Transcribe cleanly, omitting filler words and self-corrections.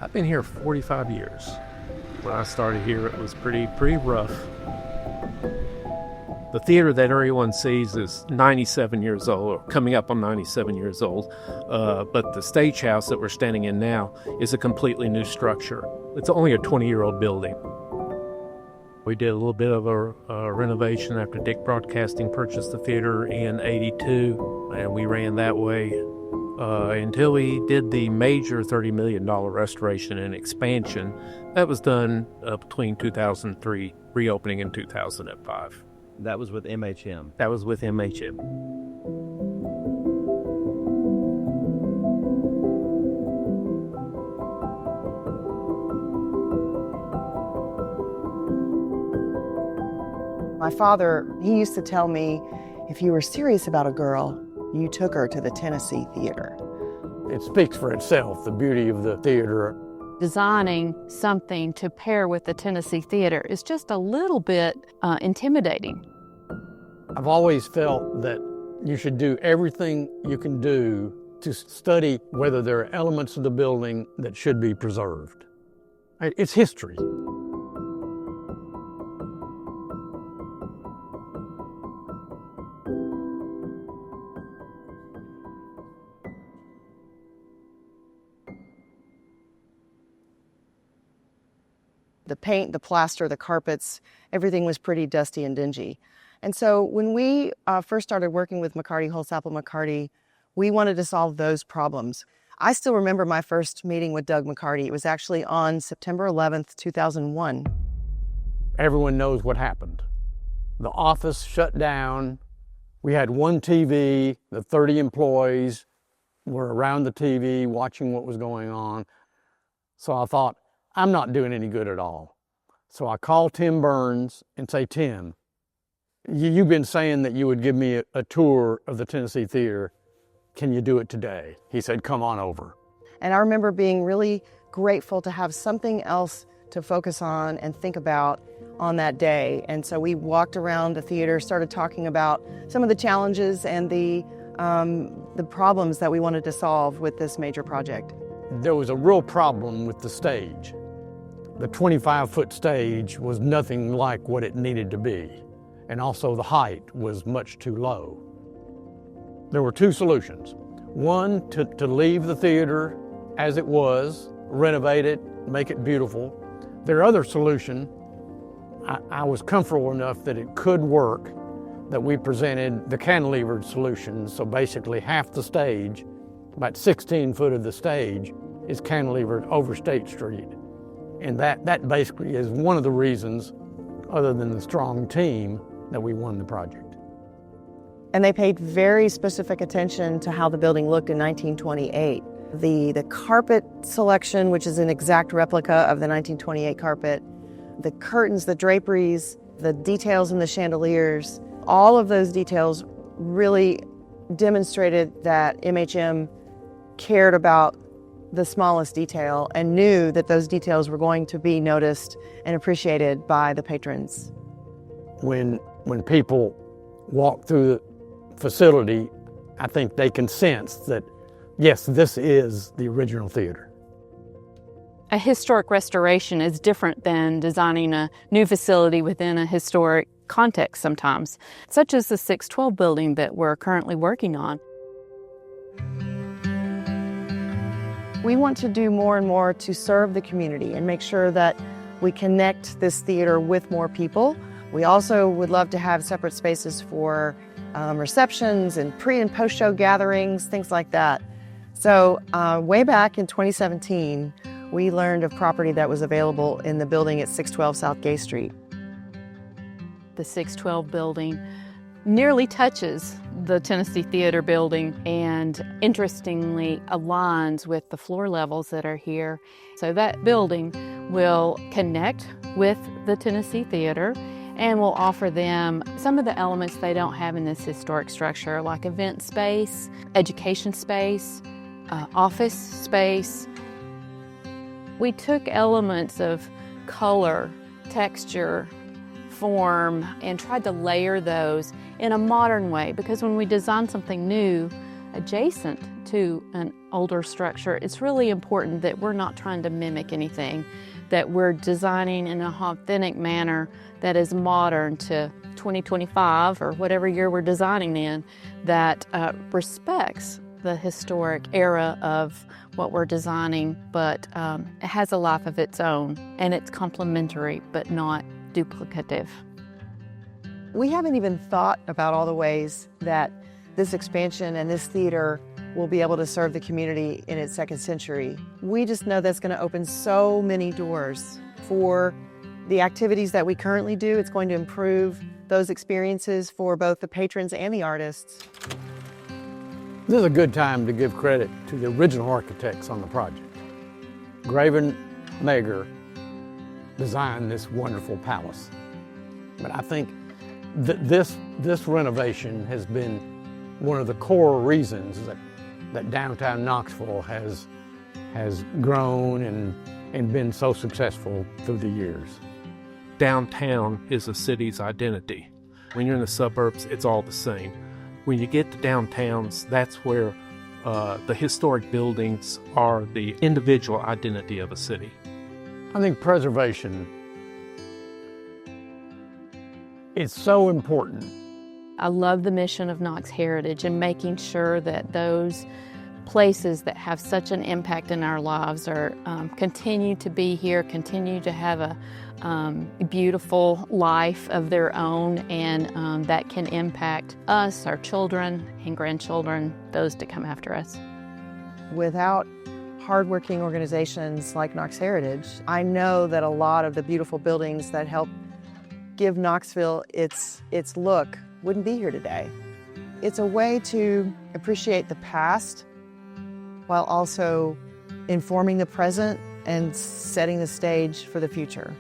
I've been here 45 years. When I started here, it was pretty rough. The theater that everyone sees is 97 years old, or coming up on 97 years old. But the stage house that we're standing in now is a completely new structure. It's only a 20-year-old building. We did a little bit of a renovation after Dick Broadcasting purchased the theater in '82, and we ran that way until we did the major $30 million restoration and expansion. That was done between 2003, reopening in 2005. That was with MHM. That was with MHM. My father, he used to tell me, if you were serious about a girl, you took her to the Tennessee Theater. It speaks for itself, the beauty of the theater. Designing something to pair with the Tennessee Theater is just a little bit intimidating. I've always felt that you should do everything you can do to study whether there are elements of the building that should be preserved. It's history. The paint, the plaster, the carpets, everything was pretty dusty and dingy. And so when we first started working with McCarty, Holsapple McCarty, we wanted to solve those problems. I still remember my first meeting with Doug McCarty. It was actually on September 11th, 2001. Everyone knows what happened. The office shut down. We had one TV. The 30 employees were around the TV watching what was going on. So I thought, I'm not doing any good at all. So I called Tim Burns and say, Tim, you've been saying that you would give me a tour of the Tennessee Theater. Can you do it today? He said, come on over. And I remember being really grateful to have something else to focus on and think about on that day. And so we walked around the theater, started talking about some of the challenges and the problems that we wanted to solve with this major project. There was a real problem with the stage. The 25-foot stage was nothing like what it needed to be, and also the height was much too low. There were two solutions. One, to leave the theater as it was, renovate it, make it beautiful. Their other solution, I was comfortable enough that it could work, that we presented the cantilevered solution. So basically half the stage, about 16 foot of the stage, is cantilevered over State Street. And that basically is one of the reasons, other than the strong team, that we won the project. And they paid very specific attention to how the building looked in 1928. The carpet selection, which is an exact replica of the 1928 carpet, the curtains, the draperies, the details in the chandeliers, all of those details really demonstrated that MHM cared about the smallest detail and knew that those details were going to be noticed and appreciated by the patrons. When people walk through the facility, I think they can sense that, yes, this is the original theater. A historic restoration is different than designing a new facility within a historic context sometimes, such as the 612 building that we're currently working on. We want to do more and more to serve the community and make sure that we connect this theater with more people. We also would love to have separate spaces for receptions and pre- and post-show gatherings, things like that. So way back in 2017, we learned of property that was available in the building at 612 South Gay Street. The 612 building nearly touches the Tennessee Theater building and interestingly aligns with the floor levels that are here. So that building will connect with the Tennessee Theater and will offer them some of the elements they don't have in this historic structure, like event space, education space, office space. We took elements of color, texture, form, and tried to layer those in a modern way, because when we design something new adjacent to an older structure, it's really important that we're not trying to mimic anything, that we're designing in an authentic manner that is modern to 2025 or whatever year we're designing in, that respects the historic era of what we're designing, but it has a life of its own, and it's complementary but not duplicative. We haven't even thought about all the ways that this expansion and this theater will be able to serve the community in its second century. We just know that's going to open so many doors for the activities that we currently do. It's going to improve those experiences for both the patrons and the artists. This is a good time to give credit to the original architects on the project. Graven Mager designed this wonderful palace. But I think that this renovation has been one of the core reasons that downtown Knoxville has grown and been so successful through the years. Downtown is a city's identity. When you're in the suburbs, it's all the same. When you get to downtowns, that's where the historic buildings are the individual identity of a city. I think preservation is so important. I love the mission of Knox Heritage and making sure that those places that have such an impact in our lives are continue to be here, continue to have a beautiful life of their own, and that can impact us, our children and grandchildren, those to come after us. Without hardworking organizations like Knox Heritage, I know that a lot of the beautiful buildings that help give Knoxville its look wouldn't be here today. It's a way to appreciate the past while also informing the present and setting the stage for the future.